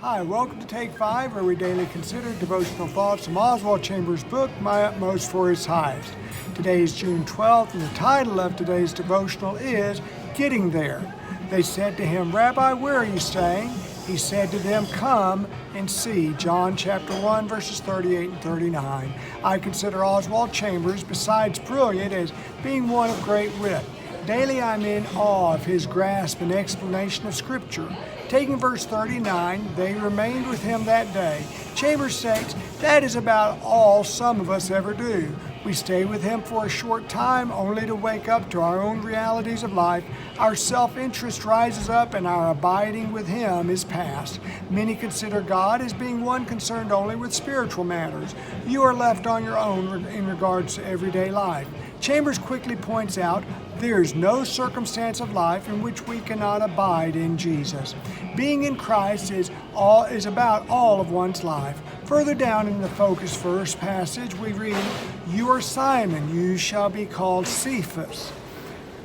Hi, welcome to Take 5, where we daily consider devotional thoughts from Oswald Chambers' book, My Utmost for His Highest. Today is June 12th, and the title of today's devotional is Getting There. They said to him, Rabbi, where are you staying? He said to them, Come and see. John chapter 1, verses 38 and 39. I consider Oswald Chambers, besides brilliant, as being one of great wit. Daily I'm in awe of his grasp and explanation of Scripture. Taking verse 39, they remained with him that day. Chambers states, that is about all some of us ever do. We stay with him for a short time, only to wake up to our own realities of life. Our self-interest rises up, and our abiding with him is past. Many consider God as being one concerned only with spiritual matters. You are left on your own in regards to everyday life. Chambers quickly points out, there is no circumstance of life in which we cannot abide in Jesus. Being in Christ is about all of one's life. Further down in the focus verse passage, we read, You are Simon, you shall be called Cephas.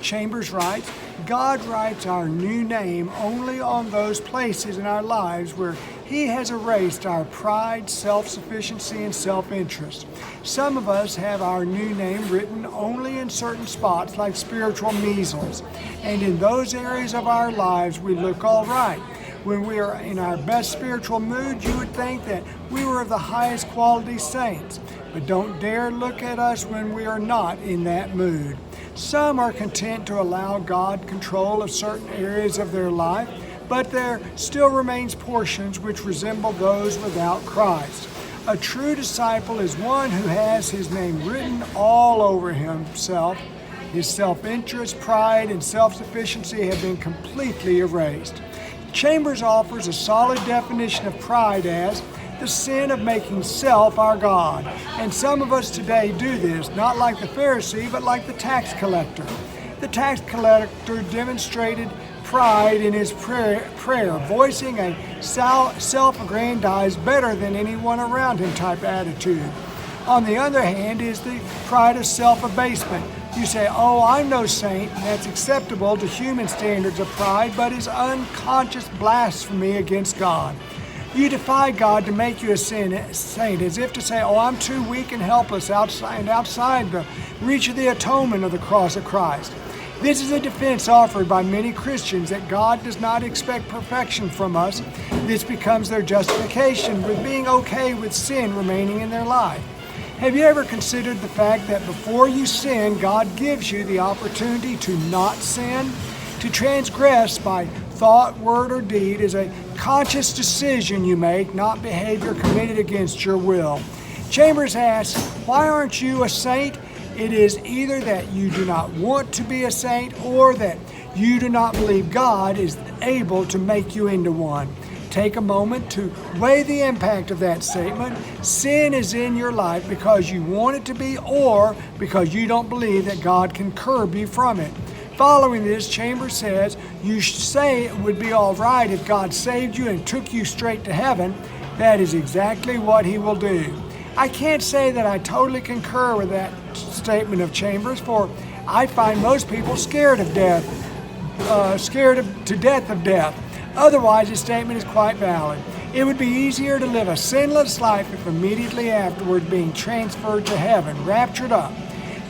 Chambers writes, God writes our new name only on those places in our lives where He has erased our pride, self-sufficiency, and self-interest. Some of us have our new name written only in certain spots like spiritual measles, and in those areas of our lives we look all right. When we are in our best spiritual mood, you would think that we were of the highest quality saints, but don't dare look at us when we are not in that mood. Some are content to allow God control of certain areas of their life, but there still remains portions which resemble those without Christ. A true disciple is one who has his name written all over himself. His self-interest, pride, and self-sufficiency have been completely erased. Chambers offers a solid definition of pride as the sin of making self our God. And some of us today do this, not like the Pharisee, but like the tax collector. The tax collector demonstrated pride in his prayer, voicing a self-aggrandized, better than anyone around him type attitude. On the other hand is the pride of self-abasement. You say, oh, I'm no saint, and that's acceptable to human standards of pride, but is unconscious blasphemy against God. You defy God to make you a saint, as if to say, oh, I'm too weak and helpless outside the reach of the atonement of the cross of Christ. This is a defense offered by many Christians that God does not expect perfection from us. This becomes their justification with being okay with sin remaining in their life. Have you ever considered the fact that before you sin, God gives you the opportunity to not sin? To transgress by thought, word, or deed is a conscious decision you make, not behavior committed against your will. Chambers asks, why aren't you a saint? It is either that you do not want to be a saint or that you do not believe God is able to make you into one. Take a moment to weigh the impact of that statement. Sin is in your life because you want it to be or because you don't believe that God can curb you from it. Following this, Chambers says, you say it would be all right if God saved you and took you straight to heaven. That is exactly what He will do. I can't say that I totally concur with that statement of Chambers, for I find most people scared of death, to death of death. Otherwise, his statement is quite valid. It would be easier to live a sinless life if immediately afterward being transferred to heaven, raptured up.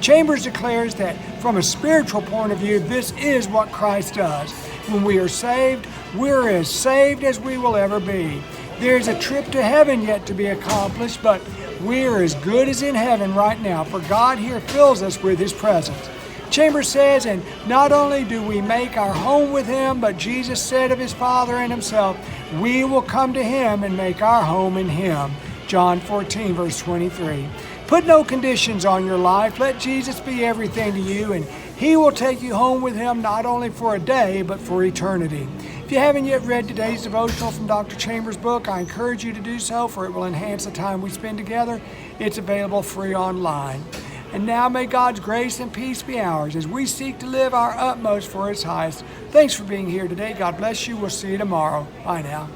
Chambers declares that from a spiritual point of view, this is what Christ does. When we are saved, we're as saved as we will ever be. There's a trip to heaven yet to be accomplished, but we're as good as in heaven right now, for God here fills us with His presence. Chambers says, and not only do we make our home with Him, but Jesus said of His Father and Himself, we will come to Him and make our home in Him. John 14, verse 23. Put no conditions on your life. Let Jesus be everything to you, and He will take you home with Him not only for a day, but for eternity. If you haven't yet read today's devotional from Dr. Chambers' book, I encourage you to do so, for it will enhance the time we spend together. It's available free online. And now may God's grace and peace be ours as we seek to live our utmost for His highest. Thanks for being here today. God bless you. We'll see you tomorrow. Bye now.